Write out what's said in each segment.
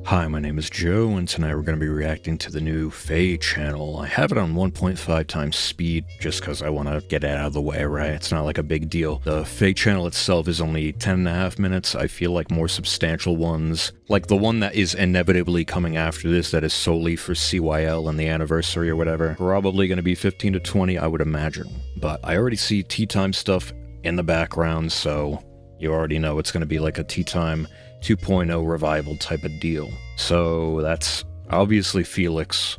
Hi, my name is Joe, and tonight we're going to be reacting to the new FEH channel. I have it on 1.5 times speed just because I want to get it out of the way, right? It's not like a big deal. The FEH channel itself is only 10.5 minutes. I feel like more substantial ones, like the one that is inevitably coming after this that is solely for CYL and the anniversary or whatever, probably going to be 15 to 20, I would imagine. But I already see Tea Time stuff in the background, so you already know it's going to be like a Tea Time 2.0 revival type of deal. So that's obviously Felix,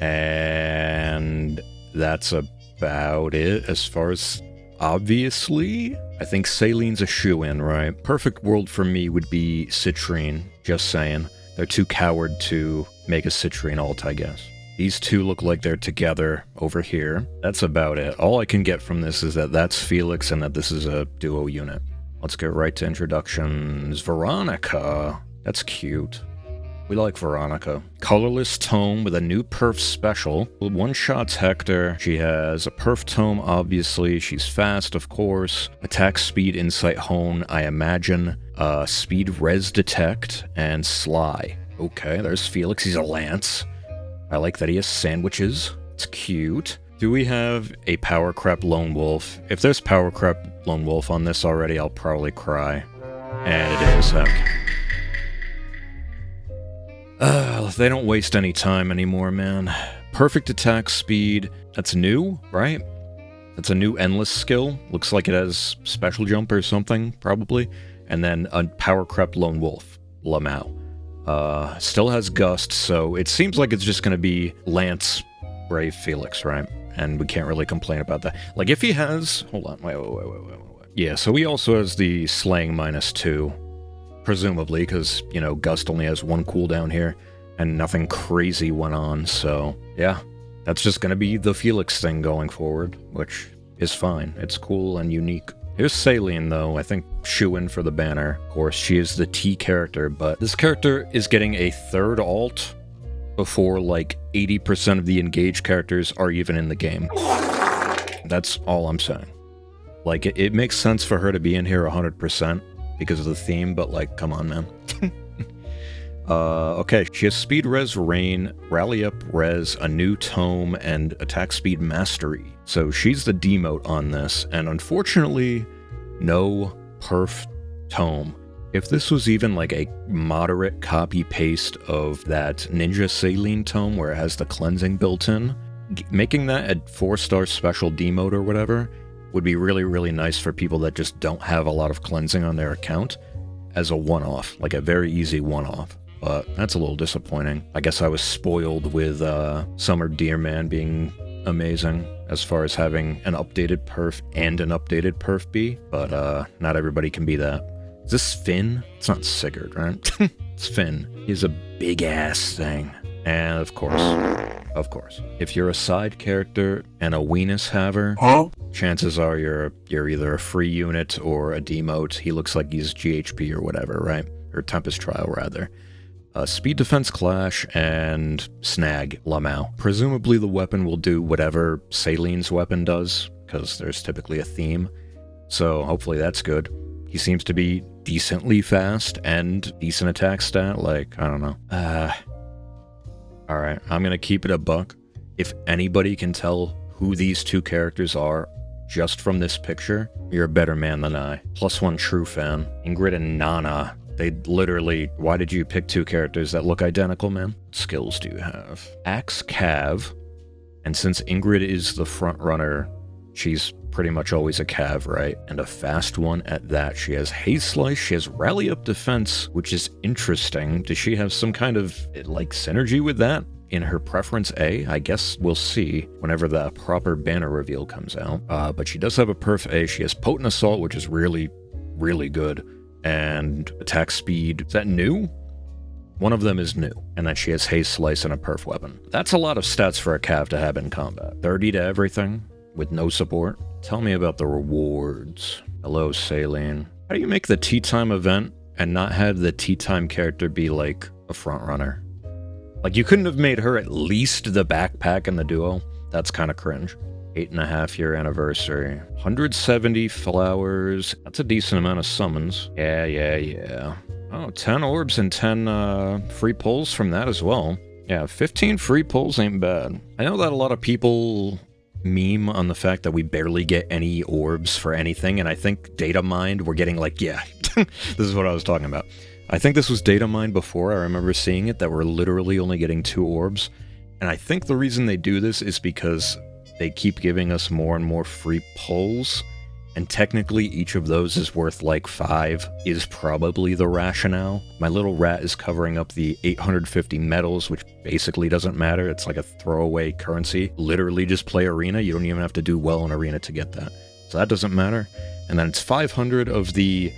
and that's about it as far as obviously. I think Salene's a shoo-in, right? Perfect world for me would be Citrine, just saying. They're too coward to make a Citrine alt, I guess. These two look like they're together over here. That's about it. All I can get from this is that that's Felix and that this is a duo unit. Let's get right to introductions. Veronica. That's cute. We like Veronica. Colorless tome with a new perf special. One-shots Hector. She has a perf tome, obviously. She's fast, of course. Attack speed, insight hone, I imagine. Speed res detect, and sly. Okay, there's Felix. He's a lance. I like that he has sandwiches. It's cute. Do we have a Power Crep Lone Wolf? If there's Power Crep Lone Wolf on this already, I'll probably cry. And it is, okay. They don't waste any time anymore, man. Perfect attack speed. That's new, right? That's a new endless skill. Looks like it has special jump or something, probably. And then a Power Crep Lone Wolf, Lamau. Still has Gust, so it seems like it's just going to be Lance, Brave, Felix, right? And we can't really complain about that. Like, if he has... Hold on, wait. Yeah, so he also has the Slaying -2, presumably, because, you know, Gust only has one cooldown here, and nothing crazy went on, so, yeah. That's just gonna be the Felix thing going forward, which is fine. It's cool and unique. Here's Salene, though. I think shoo-in for the banner. Of course, she is the T character, but this character is getting a third alt before, like, 80% of the engaged characters are even in the game. That's all I'm saying. Like, it makes sense for her to be in here 100% because of the theme, but, like, come on, man. Okay, she has Speed Res Rain, Rally Up Res, a new tome, and Attack Speed Mastery. So she's the demote on this, and unfortunately, no perf tome. If this was even like a moderate copy-paste of that Ninja Salene tome where it has the cleansing built in, making that a 4-star special demote or whatever would be really, really nice for people that just don't have a lot of cleansing on their account as a one-off, like a very easy one-off. But that's a little disappointing. I guess I was spoiled with Summer Deerman being amazing as far as having an updated perf and an updated perf B, but not everybody can be that. Is this Finn? It's not Sigurd, right? It's Finn. He's a big-ass thing. And of course, if you're a side character and a weenus haver, chances are you're either a free unit or a demote. He looks like he's GHP or whatever, right? Or Tempest Trial, rather. Speed Defense Clash and Snag Lamau. Presumably the weapon will do whatever Salene's weapon does, because there's typically a theme. So hopefully that's good. He seems to be decently fast and decent attack stat, like, I don't know. Alright, I'm gonna keep it a buck. If anybody can tell who these two characters are just from this picture, you're a better man than I. +1 true fan. Ingrid and Nana. They literally... Why did you pick two characters that look identical, man? What skills do you have? Axe Cav. And since Ingrid is the front runner, she's pretty much always a Cav, right? And a fast one at that. She has Haze Slice, she has Rally Up Defense, which is interesting. Does she have some kind of, like, synergy with that in her preference A? I guess we'll see whenever the proper banner reveal comes out. But she does have a perf A. She has Potent Assault, which is really, really good. And attack speed. Is that new? One of them is new. And then she has Haze Slice and a perf weapon. That's a lot of stats for a Cav to have in combat. 30 to everything with no support. Tell me about the rewards. Hello, Salene. How do you make the Tea Time event and not have the Tea Time character be, like, a front runner? Like, you couldn't have made her at least the backpack in the duo? That's kind of cringe. 8.5-year anniversary. 170 flowers. That's a decent amount of summons. Yeah. Oh, 10 orbs and 10 free pulls from that as well. Yeah, 15 free pulls ain't bad. I know that a lot of people meme on the fact that we barely get any orbs for anything, and I think data mined, we're getting like, yeah, this is what I was talking about. I think this was data mined before. I remember seeing it, that we're literally only getting 2 orbs. And I think the reason they do this is because they keep giving us more and more free pulls. And technically each of those is worth like 5, is probably the rationale. My little rat is covering up the 850 medals, which basically doesn't matter. It's like a throwaway currency. Literally just play arena. You don't even have to do well in arena to get that. So that doesn't matter. And then it's 500 of the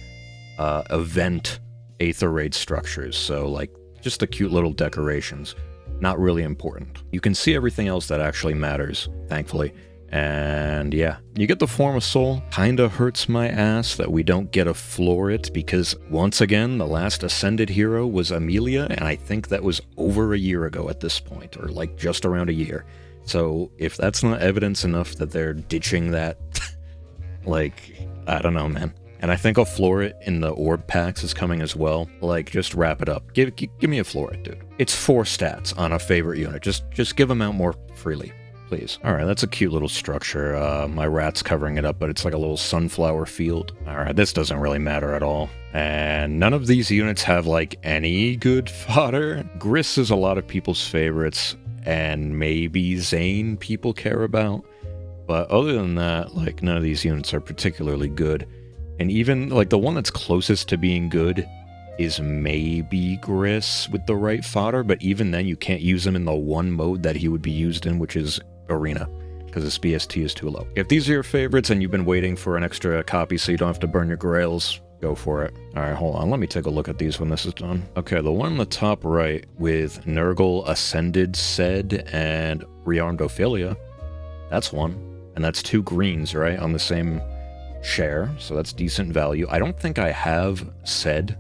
event Aether Raid structures. So like just the cute little decorations. Not really important. You can see everything else that actually matters, thankfully. And yeah, you get the Form of Soul. Kinda hurts my ass that we don't get a Floret, because once again, the last Ascended hero was Amelia, and I think that was over a year ago at this point, or like just around a year. So if that's not evidence enough that they're ditching that, like, I don't know, man. And I think a Floret in the orb packs is coming as well. Like, just wrap it up. Give me a Floret, dude. It's 4 stats on a favorite unit. Just give them out more freely, please. Alright, that's a cute little structure. My rat's covering it up, but it's like a little sunflower field. Alright, this doesn't really matter at all. And none of these units have, like, any good fodder. Gris is a lot of people's favorites, and maybe Zane people care about. But other than that, like, none of these units are particularly good. And even, like, the one that's closest to being good is maybe Gris with the right fodder, but even then you can't use him in the one mode that he would be used in, which is Arena, because his BST is too low. If these are your favorites and you've been waiting for an extra copy so you don't have to burn your grails, go for it. Alright, hold on, let me take a look at these when this is done. Okay, the one on the top right with Nurgle, Ascended, Sed, and Rearmed Ophelia, that's one. And that's 2 greens, right, on the same share, so that's decent value. I don't think I have Sed,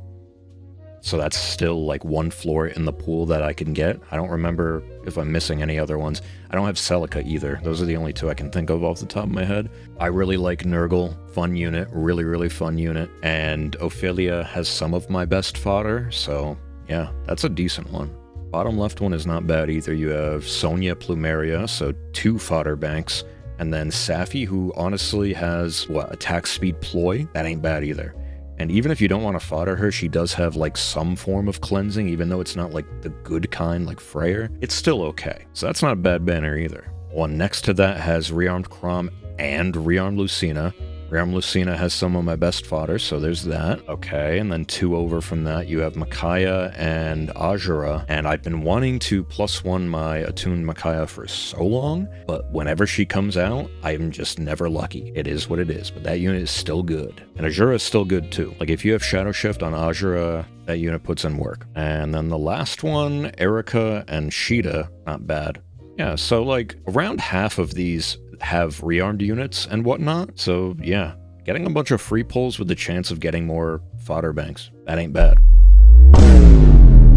so that's still like 1 Floret in the pool that I can get. I don't remember if I'm missing any other ones. I don't have Celica either. Those are the only 2 I can think of off the top of my head. I really like Nurgle. Fun unit. Really, really fun unit. And Ophelia has some of my best fodder, so yeah, that's a decent one. Bottom left one is not bad either. You have Sonia Plumeria, so 2 fodder banks. And then Safi, who honestly has, what, attack speed ploy? That ain't bad either. And even if you don't want to fodder her, she does have, like, some form of cleansing, even though it's not, like, the good kind, like Freyr. It's still okay. So that's not a bad banner either. One next to that has Rearmed Crom and Rearmed Lucina. Rearmed Lucina has some of my best fodder, so there's that. Okay, and then 2 over from that, you have Micaiah and Azura, and I've been wanting to +1 my attuned Micaiah for so long, but whenever she comes out, I'm just never lucky. It is what it is, but that unit is still good. And Azura is still good too. Like, if you have Shadow Shift on Azura, that unit puts in work. And then the last one, Erica and Sheeta, not bad. Yeah, so like, around half of these have rearmed units and whatnot, so yeah, getting a bunch of free pulls with the chance of getting more fodder banks, that ain't bad.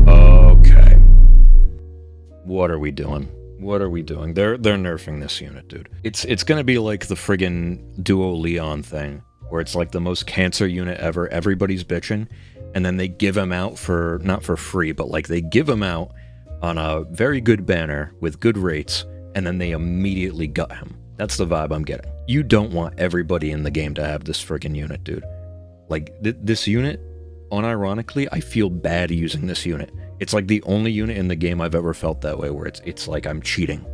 Okay. What are we doing? What are we doing? They're nerfing this unit, dude. It's gonna be like the friggin' Duo Leon thing, where it's like the most cancer unit ever, everybody's bitching, and then they give him out for, not for free, but like they give him out on a very good banner with good rates, and then they immediately gut him. That's the vibe I'm getting. You don't want everybody in the game to have this freaking unit, dude. Like, this unit, unironically, I feel bad using this unit. It's like the only unit in the game I've ever felt that way, where it's like I'm cheating.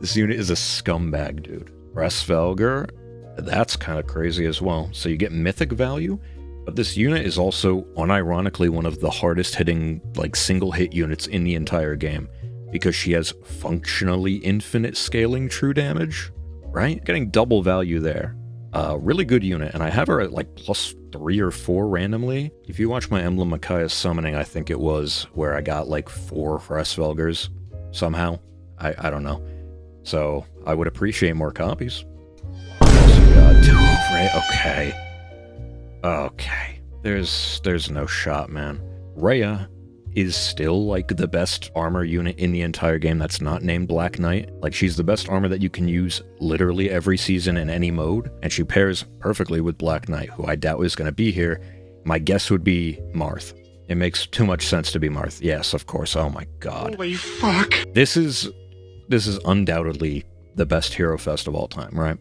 This unit is a scumbag, dude. Rasvelger, that's kind of crazy as well. So you get mythic value, but this unit is also, unironically, one of the hardest hitting, like, single hit units in the entire game, because she has functionally infinite scaling true damage, right? Getting double value there. Really good unit, and I have her at like +3 or 4 randomly. If you watch my Emblem Micaiah summoning, I think it was, where I got like 4 Rasvelgers somehow. I don't know. So I would appreciate more copies. Also got 2 right? Okay. Okay. There's no shot, man. Rhea is still like the best armor unit in the entire game that's not named Black Knight. Like, she's the best armor that you can use literally every season in any mode, and she pairs perfectly with Black Knight, who I doubt is going to be here My guess would be Marth. It makes too much sense to be Marth. Yes, of course. Oh my god. Holy fuck. This is undoubtedly the best Hero Fest of all time, right?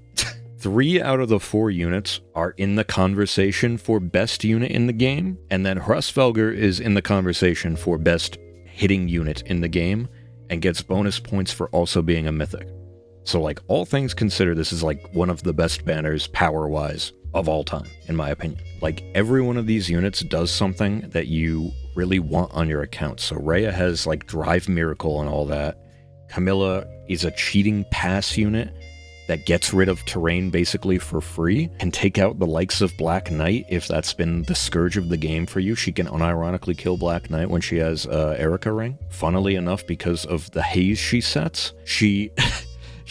3 out of the 4 units are in the conversation for best unit in the game, and then Hrasvelgr is in the conversation for best hitting unit in the game, and gets bonus points for also being a mythic. So, like, all things considered, this is, like, one of the best banners, power-wise, of all time, in my opinion. Like, every one of these units does something that you really want on your account. So Rhea has, like, Drive Miracle and all that. Camilla is a cheating pass unit that gets rid of terrain basically for free, can take out the likes of Black Knight if that's been the scourge of the game for you. She can unironically kill Black Knight when she has Erica Ring. Funnily enough, because of the haze she sets, she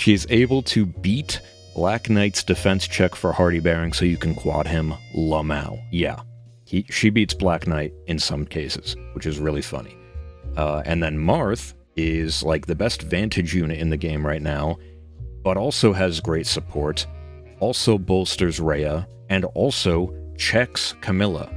is able to beat Black Knight's defense check for Hardy Bearing so you can quad him Lamau. Yeah, she beats Black Knight in some cases, which is really funny. And then Marth is like the best Vantage unit in the game right now, but also has great support, also bolsters Rhea, and also checks Camilla.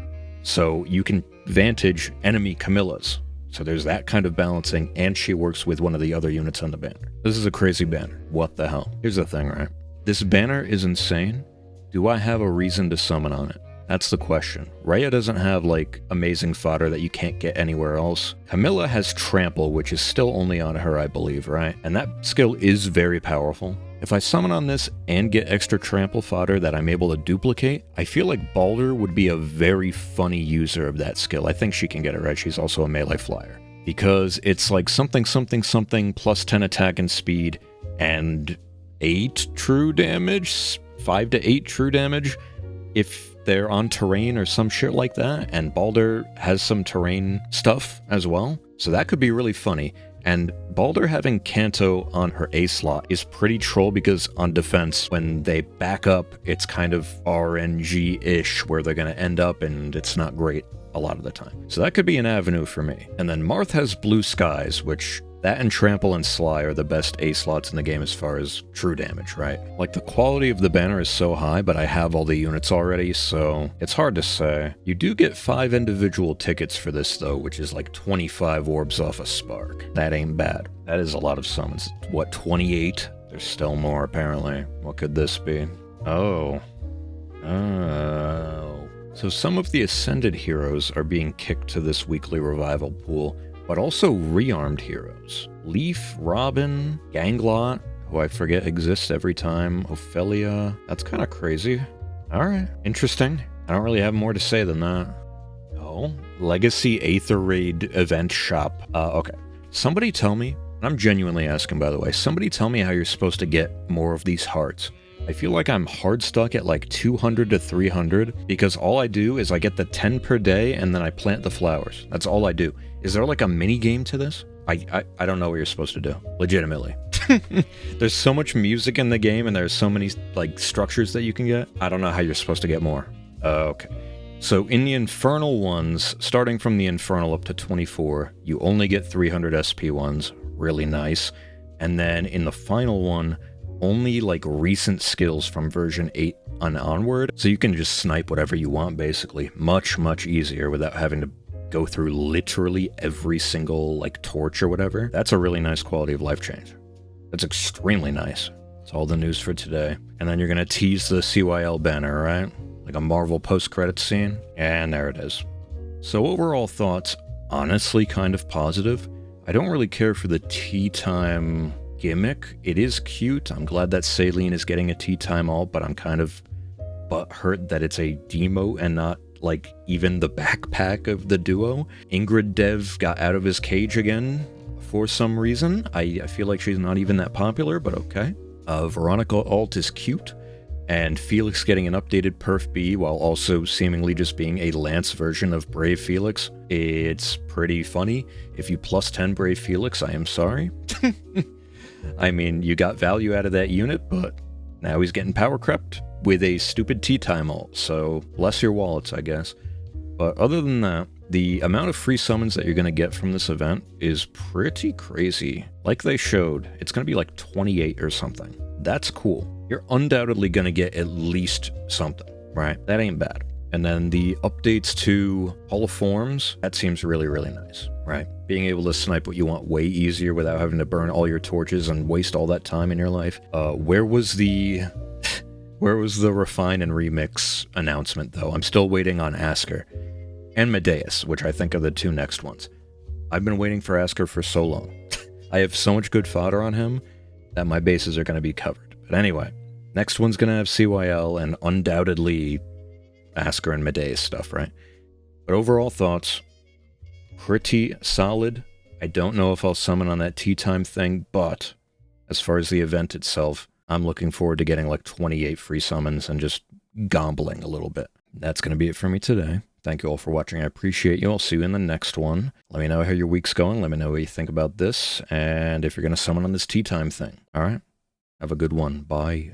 So you can Vantage enemy Camillas. So there's that kind of balancing, and she works with one of the other units on the banner. This is a crazy banner. What the hell? Here's the thing, right? This banner is insane. Do I have a reason to summon on it? That's the question. Rhea doesn't have, like, amazing fodder that you can't get anywhere else. Camilla has Trample, which is still only on her, I believe, right? And that skill is very powerful. If I summon on this and get extra Trample fodder that I'm able to duplicate, I feel like Baldur would be a very funny user of that skill. I think she can get it right. She's also a melee flyer. Because it's like something, something, something, plus 10 attack and speed, and 8 true damage? 5 to 8 true damage? If they're on terrain or some shit like that, and Baldur has some terrain stuff as well. So that could be really funny. And Baldur having Kanto on her A slot is pretty troll because on defense, when they back up, it's kind of RNG-ish where they're going to end up, and it's not great a lot of the time. So that could be an avenue for me. And then Marth has Blue Skies, which that and Trample and Sly are the best A slots in the game as far as true damage, right? Like, the quality of the banner is so high, but I have all the units already, so it's hard to say. You do get 5 individual tickets for this, though, which is like 25 orbs off a spark. That ain't bad. That is a lot of summons. What, 28? There's still more, apparently. What could this be? Oh. So some of the Ascended heroes are being kicked to this weekly revival pool, but also rearmed heroes. Leaf, Robin, Ganglot, who I forget exists every time, Ophelia. That's kind of crazy. Alright, interesting. I don't really have more to say than that. Oh, Legacy Aether Raid event shop. Okay. Somebody tell me, and I'm genuinely asking by the way, somebody tell me how you're supposed to get more of these hearts. I feel like I'm hard stuck at like 200 to 300 because all I do is I get the 10 per day and then I plant the flowers. That's all I do. Is there like a mini game to this? I don't know what you're supposed to do. Legitimately. There's so much music in the game and there's so many like structures that you can get. I don't know how you're supposed to get more. Okay. So in the Infernal ones, starting from the Infernal up to 24, you only get 300 SP ones. Really nice. And then in the final one, only like recent skills from version 8 and onward. So you can just snipe whatever you want basically. Much, much easier without having to go through literally every single like torch or whatever. That's a really nice quality of life change. That's extremely nice. That's all the news for today. And then you're gonna tease the CYL banner, right? Like a Marvel post-credits scene. And there it is. So overall thoughts, honestly kind of positive. I don't really care for the tea time gimmick. It is cute. I'm glad that Saline is getting a tea time alt, but I'm kind of butthurt that it's a demo and not like even the backpack of the duo. Ingrid Dev got out of his cage again for some reason. I feel like she's not even that popular, but okay. Veronica alt is cute, and Felix getting an updated Perf B while also seemingly just being a Lance version of Brave Felix. It's pretty funny. If you plus 10 Brave Felix, I am sorry. I mean, you got value out of that unit, but now he's getting power crept with a stupid tea time ult, so bless your wallets, I guess. But other than that, the amount of free summons that you're going to get from this event is pretty crazy. Like they showed, it's going to be like 28 or something. That's cool. You're undoubtedly going to get at least something, right? That ain't bad. And then the updates to Hall of Forms, that seems really, really nice, right? Being able to snipe what you want way easier without having to burn all your torches and waste all that time in your life. Where was the Refine and Remix announcement, though? I'm still waiting on Asker and Medeus, which I think are the two next ones. I've been waiting for Asker for so long. I have so much good fodder on him that my bases are going to be covered. But anyway, next one's going to have CYL and undoubtedly Asker and Medeus stuff, right? But overall thoughts, pretty solid. I don't know if I'll summon on that tea time thing, but as far as the event itself, I'm looking forward to getting like 28 free summons and just gobbling a little bit. That's going to be it for me today. Thank you all for watching. I appreciate you. I'll see you in the next one. Let me know how your week's going. Let me know what you think about this, and if you're going to summon on this tea time thing. All right? Have a good one. Bye.